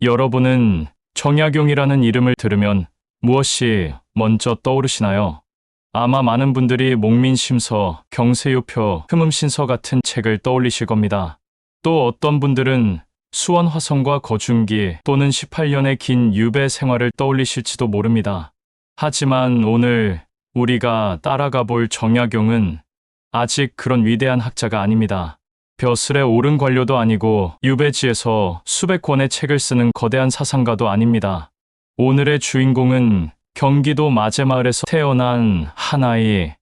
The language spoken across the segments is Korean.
여러분은 정약용이라는 이름을 들으면 무엇이 먼저 떠오르시나요? 아마 많은 분들이 목민심서, 경세요표, 흠음신서 같은 책을 떠올리실 겁니다. 또 어떤 분들은 수원화성과 거중기 또는 18년의 긴 유배 생활을 떠올리실지도 모릅니다. 하지만 오늘 우리가 따라가 볼 정약용은 아직 그런 위대한 학자가 아닙니다. 벼슬에 오른 관료도 아니고 유배지에서 수백 권의 책을 쓰는 거대한 사상가도 아닙니다. 오늘의 주인공은 경기도 마제마을에서 태어난 한 아이,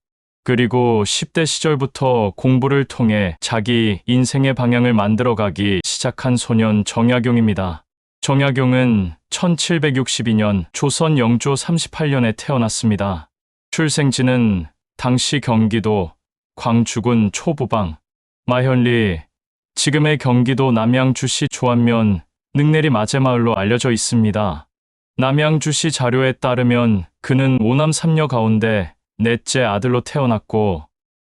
그리고 10대 시절부터 공부를 통해 자기 인생의 방향을 만들어가기 시작한 소년 정약용입니다. 정약용은 1762년 조선 영조 38년에 태어났습니다. 출생지는 당시 경기도 광주군 초부방, 마현리, 지금의 경기도 남양주시 조안면 능내리 마제마을로 알려져 있습니다. 남양주시 자료에 따르면 그는 5남 3녀 가운데 넷째 아들로 태어났고,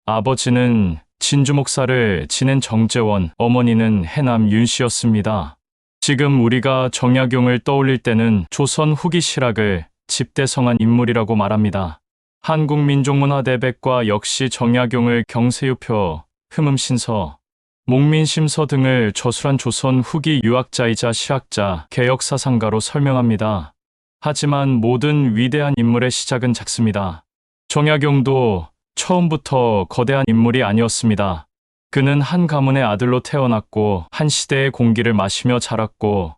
아버지는 진주 목사를 지낸 정재원, 어머니는 해남 윤씨였습니다. 지금 우리가 정약용을 떠올릴 때는 조선 후기 실학을 집대성한 인물이라고 말합니다. 한국민족문화대백과 역시 정약용을 경세유표, 흠음신서, 목민심서 등을 저술한 조선 후기 유학자이자 시학자, 개혁사상가로 설명합니다. 하지만 모든 위대한 인물의 시작은 작습니다. 정약용도 처음부터 거대한 인물이 아니었습니다. 그는 한 가문의 아들로 태어났고 한 시대의 공기를 마시며 자랐고,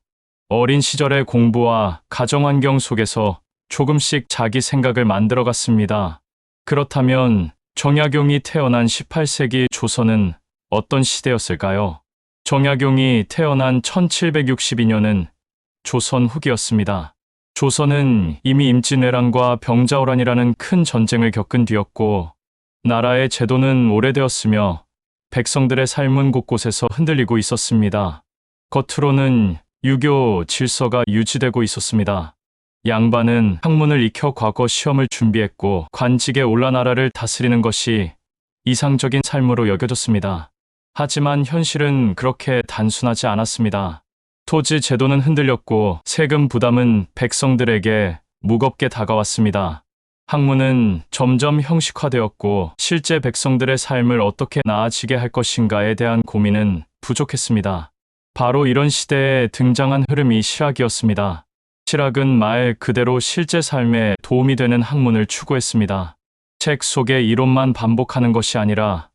어린 시절의 공부와 가정환경 속에서 조금씩 자기 생각을 만들어갔습니다. 그렇다면 정약용이 태어난 18세기 조선은 어떤 시대였을까요? 정약용이 태어난 1762년은 조선 후기였습니다. 조선은 이미 임진왜란과 병자호란이라는 큰 전쟁을 겪은 뒤였고, 나라의 제도는 오래되었으며 백성들의 삶은 곳곳에서 흔들리고 있었습니다. 겉으로는 유교 질서가 유지되고 있었습니다. 양반은 학문을 익혀 과거 시험을 준비했고 관직에 올라 나라를 다스리는 것이 이상적인 삶으로 여겨졌습니다. 하지만 현실은 그렇게 단순하지 않았습니다. 토지 제도는 흔들렸고 세금 부담은 백성들에게 무겁게 다가왔습니다. 학문은 점점 형식화되었고 실제 백성들의 삶을 어떻게 나아지게 할 것인가에 대한 고민은 부족했습니다. 바로 이런 시대에 등장한 흐름이 실학이었습니다. 실학은 말 그대로 실제 삶에 도움이 되는 학문을 추구했습니다. 책 속의 이론만 반복하는 것이 아니라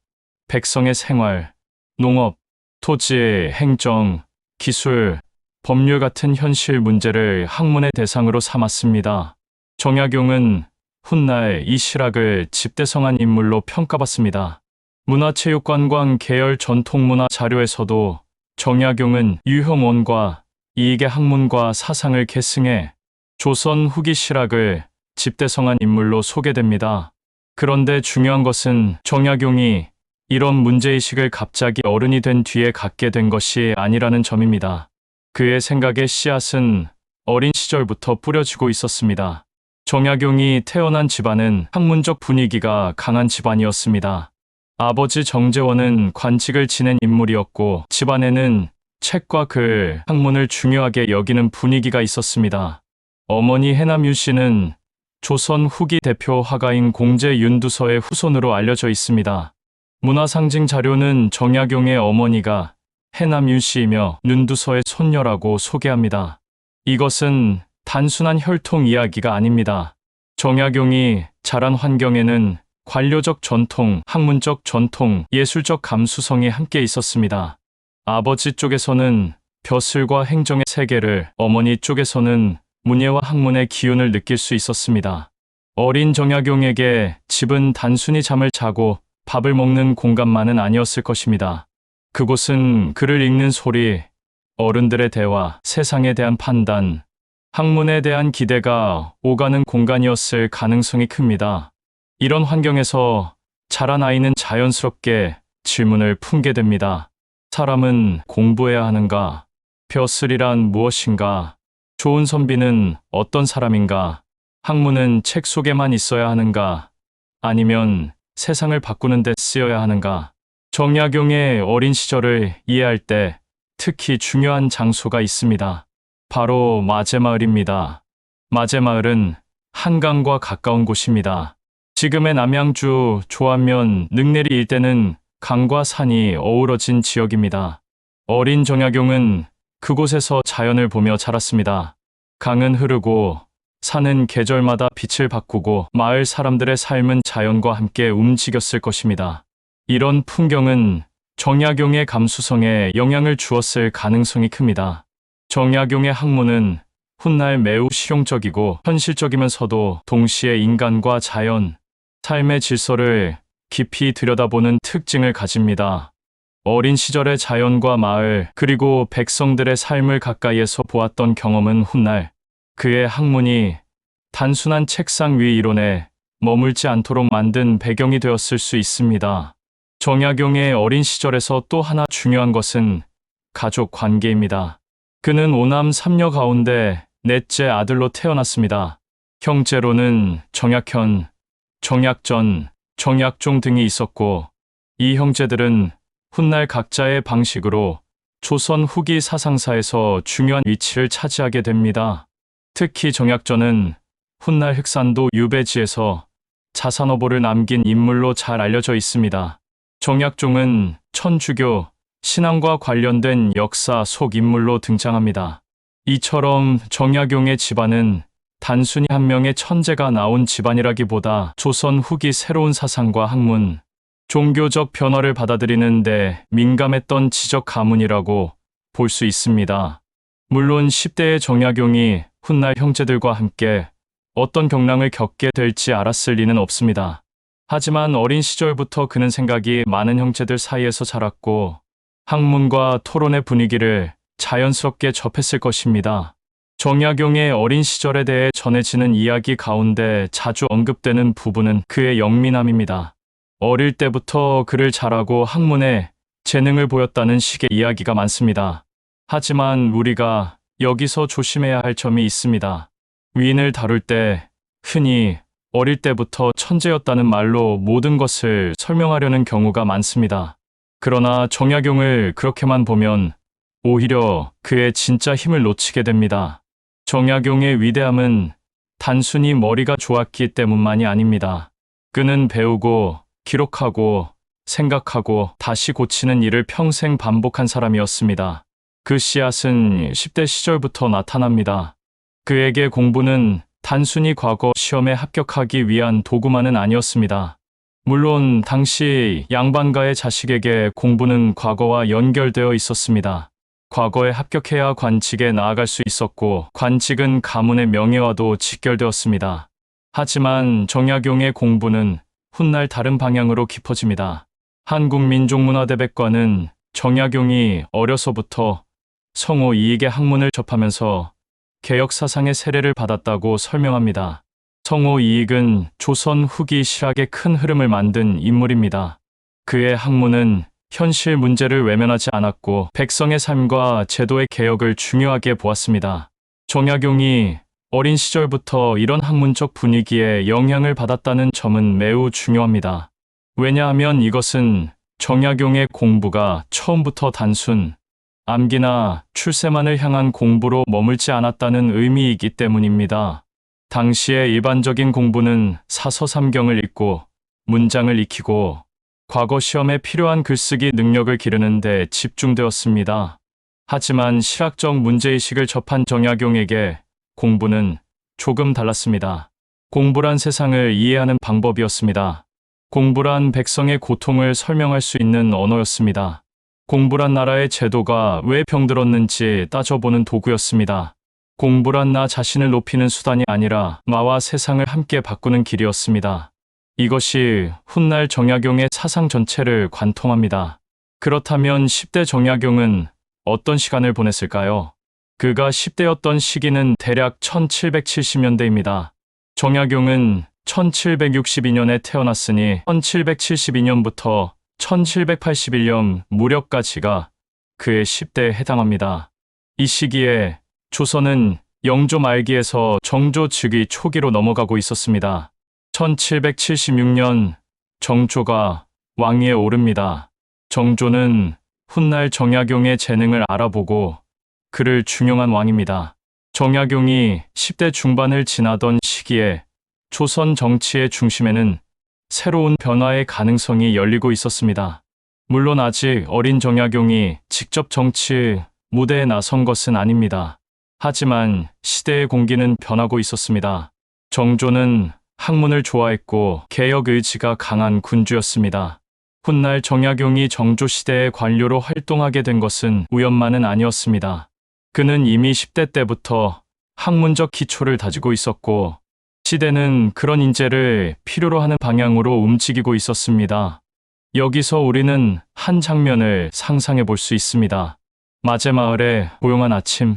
백성의 생활, 농업, 토지, 행정, 기술, 법률 같은 현실 문제를 학문의 대상으로 삼았습니다. 정약용은 훗날 이 실학을 집대성한 인물로 평가받습니다. 문화체육관광 계열 전통문화 자료에서도 정약용은 유형원과 이익의 학문과 사상을 계승해 조선 후기 실학을 집대성한 인물로 소개됩니다. 그런데 중요한 것은 정약용이 이런 문제의식을 갑자기 어른이 된 뒤에 갖게 된 것이 아니라는 점입니다. 그의 생각의 씨앗은 어린 시절부터 뿌려지고 있었습니다. 정약용이 태어난 집안은 학문적 분위기가 강한 집안이었습니다. 아버지 정재원은 관직을 지낸 인물이었고 집안에는 책과 글, 학문을 중요하게 여기는 분위기가 있었습니다. 어머니 해남윤 씨는 조선 후기 대표 화가인 공제 윤두서의 후손으로 알려져 있습니다. 문화상징 자료는 정약용의 어머니가 해남윤 씨이며 윤두서의 손녀라고 소개합니다. 이것은 단순한 혈통 이야기가 아닙니다. 정약용이 자란 환경에는 관료적 전통, 학문적 전통, 예술적 감수성이 함께 있었습니다. 아버지 쪽에서는 벼슬과 행정의 세계를, 어머니 쪽에서는 문예와 학문의 기운을 느낄 수 있었습니다. 어린 정약용에게 집은 단순히 잠을 자고 밥을 먹는 공간만은 아니었을 것입니다. 그곳은 글을 읽는 소리, 어른들의 대화, 세상에 대한 판단, 학문에 대한 기대가 오가는 공간이었을 가능성이 큽니다. 이런 환경에서 자란 아이는 자연스럽게 질문을 품게 됩니다. 사람은 공부해야 하는가? 벼슬이란 무엇인가? 좋은 선비는 어떤 사람인가? 학문은 책 속에만 있어야 하는가? 아니면 세상을 바꾸는 데 쓰여야 하는가? 정약용의 어린 시절을 이해할 때 특히 중요한 장소가 있습니다. 바로 마제마을입니다. 마제마을은 한강과 가까운 곳입니다. 지금의 남양주, 조안면, 능내리 일대는 강과 산이 어우러진 지역입니다. 어린 정약용은 그곳에서 자연을 보며 자랐습니다. 강은 흐르고 산은 계절마다 빛을 바꾸고 마을 사람들의 삶은 자연과 함께 움직였을 것입니다. 이런 풍경은 정약용의 감수성에 영향을 주었을 가능성이 큽니다. 정약용의 학문은 훗날 매우 실용적이고 현실적이면서도 동시에 인간과 자연, 삶의 질서를 깊이 들여다보는 특징을 가집니다. 어린 시절의 자연과 마을, 그리고 백성들의 삶을 가까이에서 보았던 경험은 훗날 그의 학문이 단순한 책상 위 이론에 머물지 않도록 만든 배경이 되었을 수 있습니다. 정약용의 어린 시절에서 또 하나 중요한 것은 가족 관계입니다. 그는 오남 3녀 가운데 넷째 아들로 태어났습니다. 형제로는 정약현, 정약전, 정약종 등이 있었고, 이 형제들은 훗날 각자의 방식으로 조선 후기 사상사에서 중요한 위치를 차지하게 됩니다. 특히 정약전은 훗날 흑산도 유배지에서 자산어보를 남긴 인물로 잘 알려져 있습니다. 정약종은 천주교, 신앙과 관련된 역사 속 인물로 등장합니다. 이처럼 정약용의 집안은 단순히 한 명의 천재가 나온 집안이라기보다 조선 후기 새로운 사상과 학문, 종교적 변화를 받아들이는 데 민감했던 지적 가문이라고 볼 수 있습니다. 물론 10대의 정약용이 훗날 형제들과 함께 어떤 경랑을 겪게 될지 알았을 리는 없습니다. 하지만 어린 시절부터 그는 생각이 많은 형제들 사이에서 자랐고 학문과 토론의 분위기를 자연스럽게 접했을 것입니다. 정약용의 어린 시절에 대해 전해지는 이야기 가운데 자주 언급되는 부분은 그의 영민함입니다. 어릴 때부터 그를 잘하고 학문에 재능을 보였다는 식의 이야기가 많습니다. 하지만 우리가 여기서 조심해야 할 점이 있습니다. 위인을 다룰 때 흔히 어릴 때부터 천재였다는 말로 모든 것을 설명하려는 경우가 많습니다. 그러나 정약용을 그렇게만 보면 오히려 그의 진짜 힘을 놓치게 됩니다. 정약용의 위대함은 단순히 머리가 좋았기 때문만이 아닙니다. 그는 배우고, 기록하고, 생각하고 다시 고치는 일을 평생 반복한 사람이었습니다. 그 씨앗은 10대 시절부터 나타납니다. 그에게 공부는 단순히 과거 시험에 합격하기 위한 도구만은 아니었습니다. 물론 당시 양반가의 자식에게 공부는 과거와 연결되어 있었습니다. 과거에 합격해야 관직에 나아갈 수 있었고 관직은 가문의 명예와도 직결되었습니다. 하지만 정약용의 공부는 훗날 다른 방향으로 깊어집니다. 한국민족문화대백과는 정약용이 어려서부터 성호 이익의 학문을 접하면서 개혁사상의 세례를 받았다고 설명합니다. 성호 이익은 조선 후기 실학의 큰 흐름을 만든 인물입니다. 그의 학문은 현실 문제를 외면하지 않았고 백성의 삶과 제도의 개혁을 중요하게 보았습니다. 정약용이 어린 시절부터 이런 학문적 분위기에 영향을 받았다는 점은 매우 중요합니다. 왜냐하면 이것은 정약용의 공부가 처음부터 단순 암기나 출세만을 향한 공부로 머물지 않았다는 의미이기 때문입니다. 당시의 일반적인 공부는 사서삼경을 읽고 문장을 익히고 과거 시험에 필요한 글쓰기 능력을 기르는 데 집중되었습니다. 하지만 실학적 문제의식을 접한 정약용에게 공부는 조금 달랐습니다. 공부란 세상을 이해하는 방법이었습니다. 공부란 백성의 고통을 설명할 수 있는 언어였습니다. 공부란 나라의 제도가 왜 병들었는지 따져보는 도구였습니다. 공부란 나 자신을 높이는 수단이 아니라 나와 세상을 함께 바꾸는 길이었습니다. 이것이 훗날 정약용의 사상 전체를 관통합니다. 그렇다면 10대 정약용은 어떤 시간을 보냈을까요? 그가 10대였던 시기는 대략 1770년대입니다. 정약용은 1762년에 태어났으니 1772년부터 1781년 무렵까지가 그의 10대에 해당합니다. 이 시기에 조선은 영조 말기에서 정조 즉위 초기로 넘어가고 있었습니다. 1776년 정조가 왕위에 오릅니다. 정조는 훗날 정약용의 재능을 알아보고 그를 중용한 왕입니다. 정약용이 10대 중반을 지나던 시기에 조선 정치의 중심에는 새로운 변화의 가능성이 열리고 있었습니다. 물론 아직 어린 정약용이 직접 정치 무대에 나선 것은 아닙니다. 하지만 시대의 공기는 변하고 있었습니다. 정조는 학문을 좋아했고 개혁 의지가 강한 군주였습니다. 훗날 정약용이 정조 시대의 관료로 활동하게 된 것은 우연만은 아니었습니다. 그는 이미 10대 때부터 학문적 기초를 다지고 있었고 시대는 그런 인재를 필요로 하는 방향으로 움직이고 있었습니다. 여기서 우리는 한 장면을 상상해 볼 수 있습니다. 마제마을의 조용한 아침,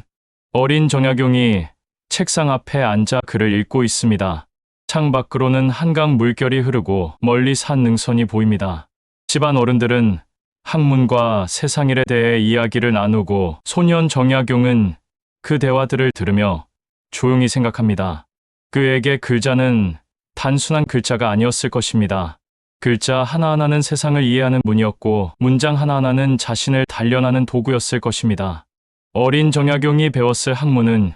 어린 정약용이 책상 앞에 앉아 글을 읽고 있습니다. 창밖으로는 한강 물결이 흐르고 멀리 산 능선이 보입니다. 집안 어른들은 학문과 세상일에 대해 이야기를 나누고 소년 정약용은 그 대화들을 들으며 조용히 생각합니다. 그에게 글자는 단순한 글자가 아니었을 것입니다. 글자 하나하나는 세상을 이해하는 문이었고 문장 하나하나는 자신을 단련하는 도구였을 것입니다. 어린 정약용이 배웠을 학문은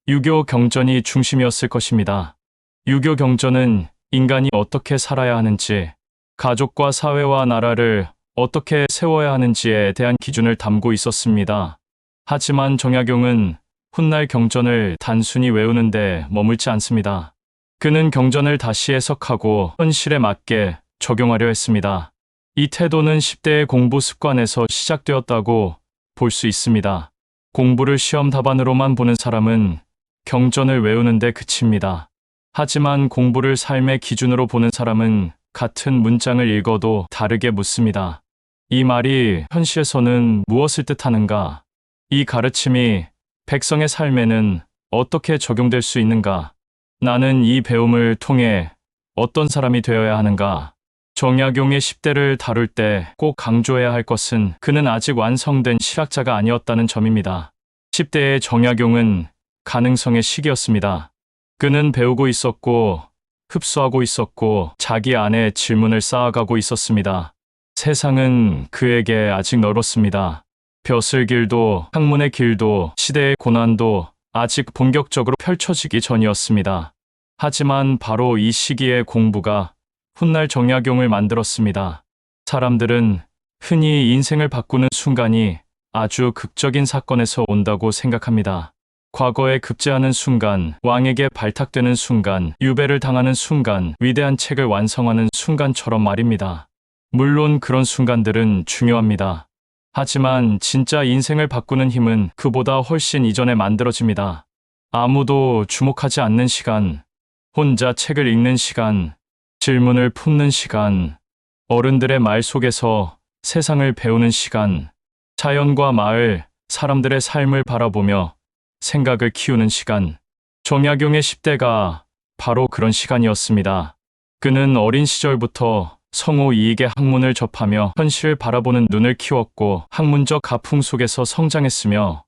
유교 경전이 중심이었을 것입니다. 유교 경전은 인간이 어떻게 살아야 하는지, 가족과 사회와 나라를 어떻게 세워야 하는지에 대한 기준을 담고 있었습니다. 하지만 정약용은 훗날 경전을 단순히 외우는데 머물지 않습니다. 그는 경전을 다시 해석하고 현실에 맞게 적용하려 했습니다. 이 태도는 10대의 공부 습관에서 시작되었다고 볼 수 있습니다. 공부를 시험 답안으로만 보는 사람은 경전을 외우는데 그칩니다. 하지만 공부를 삶의 기준으로 보는 사람은 같은 문장을 읽어도 다르게 묻습니다. 이 말이 현실에서는 무엇을 뜻하는가? 이 가르침이 백성의 삶에는 어떻게 적용될 수 있는가? 나는 이 배움을 통해 어떤 사람이 되어야 하는가? 정약용의 10대를 다룰 때 꼭 강조해야 할 것은 그는 아직 완성된 실학자가 아니었다는 점입니다. 10대의 정약용은 가능성의 시기였습니다. 그는 배우고 있었고 흡수하고 있었고 자기 안에 질문을 쌓아가고 있었습니다. 세상은 그에게 아직 멀었습니다. 벼슬 길도 학문의 길도 시대의 고난도 아직 본격적으로 펼쳐지기 전이었습니다. 하지만 바로 이 시기의 공부가 훗날 정약용을 만들었습니다. 사람들은 흔히 인생을 바꾸는 순간이 아주 극적인 사건에서 온다고 생각합니다. 과거에 급제하는 순간, 왕에게 발탁되는 순간, 유배를 당하는 순간, 위대한 책을 완성하는 순간처럼 말입니다. 물론 그런 순간들은 중요합니다. 하지만 진짜 인생을 바꾸는 힘은 그보다 훨씬 이전에 만들어집니다. 아무도 주목하지 않는 시간, 혼자 책을 읽는 시간, 질문을 품는 시간, 어른들의 말 속에서 세상을 배우는 시간, 자연과 마을, 사람들의 삶을 바라보며 생각을 키우는 시간. 정약용의 10대가 바로 그런 시간이었습니다. 그는 어린 시절부터 성우 이익의 학문을 접하며 현실을 바라보는 눈을 키웠고 학문적 가풍 속에서 성장했으며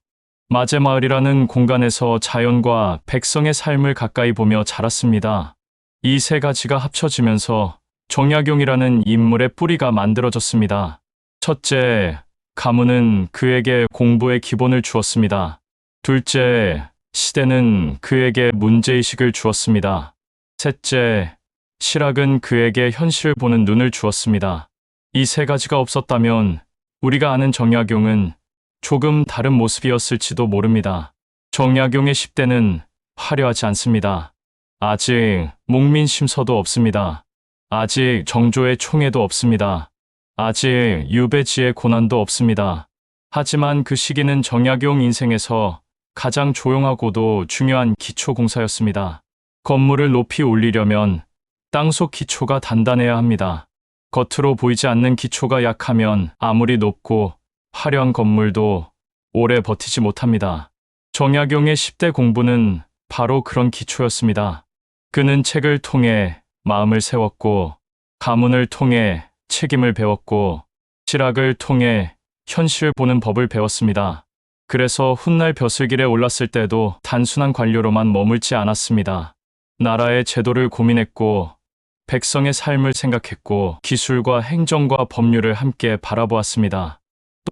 마제마을이라는 공간에서 자연과 백성의 삶을 가까이 보며 자랐습니다. 이 세 가지가 합쳐지면서 정약용이라는 인물의 뿌리가 만들어졌습니다. 첫째, 가문은 그에게 공부의 기본을 주었습니다. 둘째, 시대는 그에게 문제의식을 주었습니다. 셋째, 실학은 그에게 현실을 보는 눈을 주었습니다. 이 세 가지가 없었다면 우리가 아는 정약용은 조금 다른 모습이었을지도 모릅니다. 정약용의 10대는 화려하지 않습니다. 아직 목민심서도 없습니다. 아직 정조의 총애도 없습니다. 아직 유배지의 고난도 없습니다. 하지만 그 시기는 정약용 인생에서 가장 조용하고도 중요한 기초공사였습니다. 건물을 높이 올리려면 땅속 기초가 단단해야 합니다. 겉으로 보이지 않는 기초가 약하면 아무리 높고 화려한 건물도 오래 버티지 못합니다. 정약용의 10대 공부는 바로 그런 기초였습니다. 그는 책을 통해 마음을 세웠고, 가문을 통해 책임을 배웠고, 실학을 통해 현실을 보는 법을 배웠습니다. 그래서 훗날 벼슬길에 올랐을 때도 단순한 관료로만 머물지 않았습니다. 나라의 제도를 고민했고, 백성의 삶을 생각했고, 기술과 행정과 법률을 함께 바라보았습니다.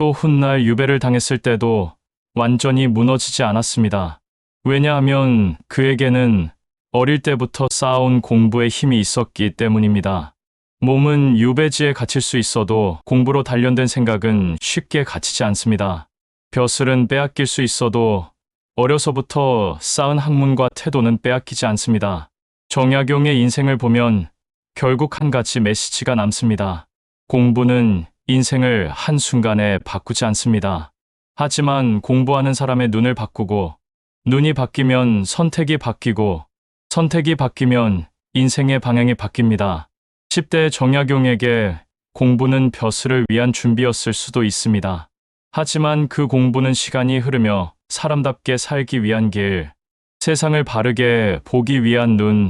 또 훗날 유배를 당했을 때도 완전히 무너지지 않았습니다. 왜냐하면 그에게는 어릴 때부터 쌓아온 공부의 힘이 있었기 때문입니다. 몸은 유배지에 갇힐 수 있어도 공부로 단련된 생각은 쉽게 갇히지 않습니다. 벼슬은 빼앗길 수 있어도 어려서부터 쌓은 학문과 태도는 빼앗기지 않습니다. 정약용의 인생을 보면 결국 한 가지 메시지가 남습니다. 공부는 인생을 한순간에 바꾸지 않습니다. 하지만 공부하는 사람의 눈을 바꾸고, 눈이 바뀌면 선택이 바뀌고, 선택이 바뀌면 인생의 방향이 바뀝니다. 10대 정약용에게 공부는 벼슬을 위한 준비였을 수도 있습니다. 하지만 그 공부는 시간이 흐르며 사람답게 살기 위한 길, 세상을 바르게 보기 위한 눈,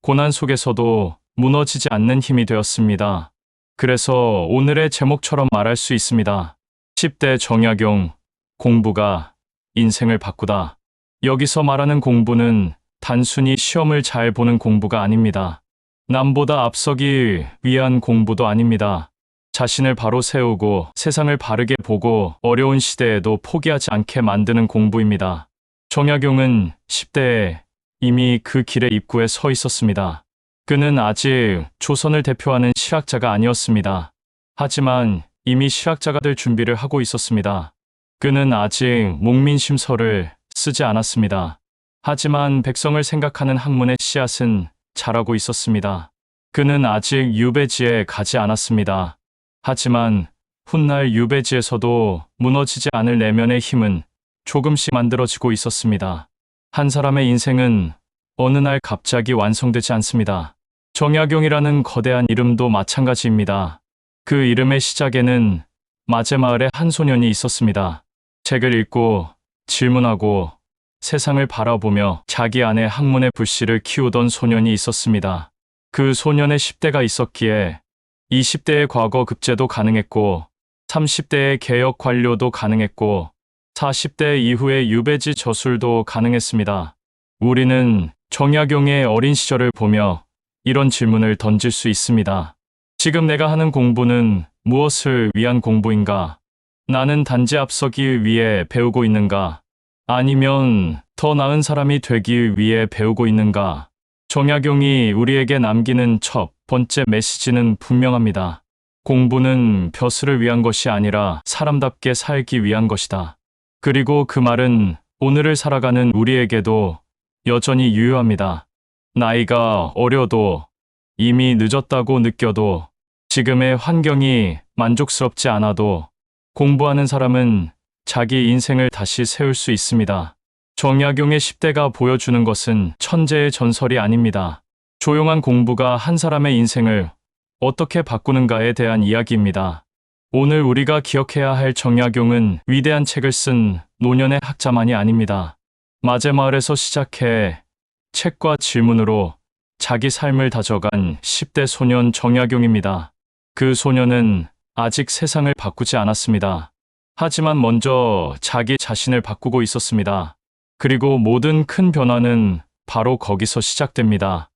고난 속에서도 무너지지 않는 힘이 되었습니다. 그래서 오늘의 제목처럼 말할 수 있습니다. 10대 정약용, 공부가 인생을 바꾸다. 여기서 말하는 공부는 단순히 시험을 잘 보는 공부가 아닙니다. 남보다 앞서기 위한 공부도 아닙니다. 자신을 바로 세우고 세상을 바르게 보고 어려운 시대에도 포기하지 않게 만드는 공부입니다. 정약용은 10대에 이미 그 길의 입구에 서 있었습니다. 그는 아직 조선을 대표하는 실학자가 아니었습니다. 하지만 이미 실학자가 될 준비를 하고 있었습니다. 그는 아직 목민심서를 쓰지 않았습니다. 하지만 백성을 생각하는 학문의 씨앗은 자라고 있었습니다. 그는 아직 유배지에 가지 않았습니다. 하지만 훗날 유배지에서도 무너지지 않을 내면의 힘은 조금씩 만들어지고 있었습니다. 한 사람의 인생은 어느 날 갑자기 완성되지 않습니다. 정약용이라는 거대한 이름도 마찬가지입니다. 그 이름의 시작에는 마제마을에 한 소년이 있었습니다. 책을 읽고 질문하고 세상을 바라보며 자기 안에 학문의 불씨를 키우던 소년이 있었습니다. 그 소년의 10대가 있었기에 20대의 과거 급제도 가능했고 30대의 개혁 관료도 가능했고 40대 이후의 유배지 저술도 가능했습니다. 우리는 정약용의 어린 시절을 보며 이런 질문을 던질 수 있습니다. 지금 내가 하는 공부는 무엇을 위한 공부인가? 나는 단지 앞서기 위해 배우고 있는가? 아니면 더 나은 사람이 되기 위해 배우고 있는가? 정약용이 우리에게 남기는 첫 번째 메시지는 분명합니다. 공부는 벼슬을 위한 것이 아니라 사람답게 살기 위한 것이다. 그리고 그 말은 오늘을 살아가는 우리에게도 여전히 유효합니다. 나이가 어려도 이미 늦었다고 느껴도 지금의 환경이 만족스럽지 않아도 공부하는 사람은 자기 인생을 다시 세울 수 있습니다. 정약용의 10대가 보여주는 것은 천재의 전설이 아닙니다. 조용한 공부가 한 사람의 인생을 어떻게 바꾸는가에 대한 이야기입니다. 오늘 우리가 기억해야 할 정약용은 위대한 책을 쓴 노년의 학자만이 아닙니다. 마제마을에서 시작해 책과 질문으로 자기 삶을 다져간 10대 소년 정약용입니다. 그 소년은 아직 세상을 바꾸지 않았습니다. 하지만 먼저 자기 자신을 바꾸고 있었습니다. 그리고 모든 큰 변화는 바로 거기서 시작됩니다.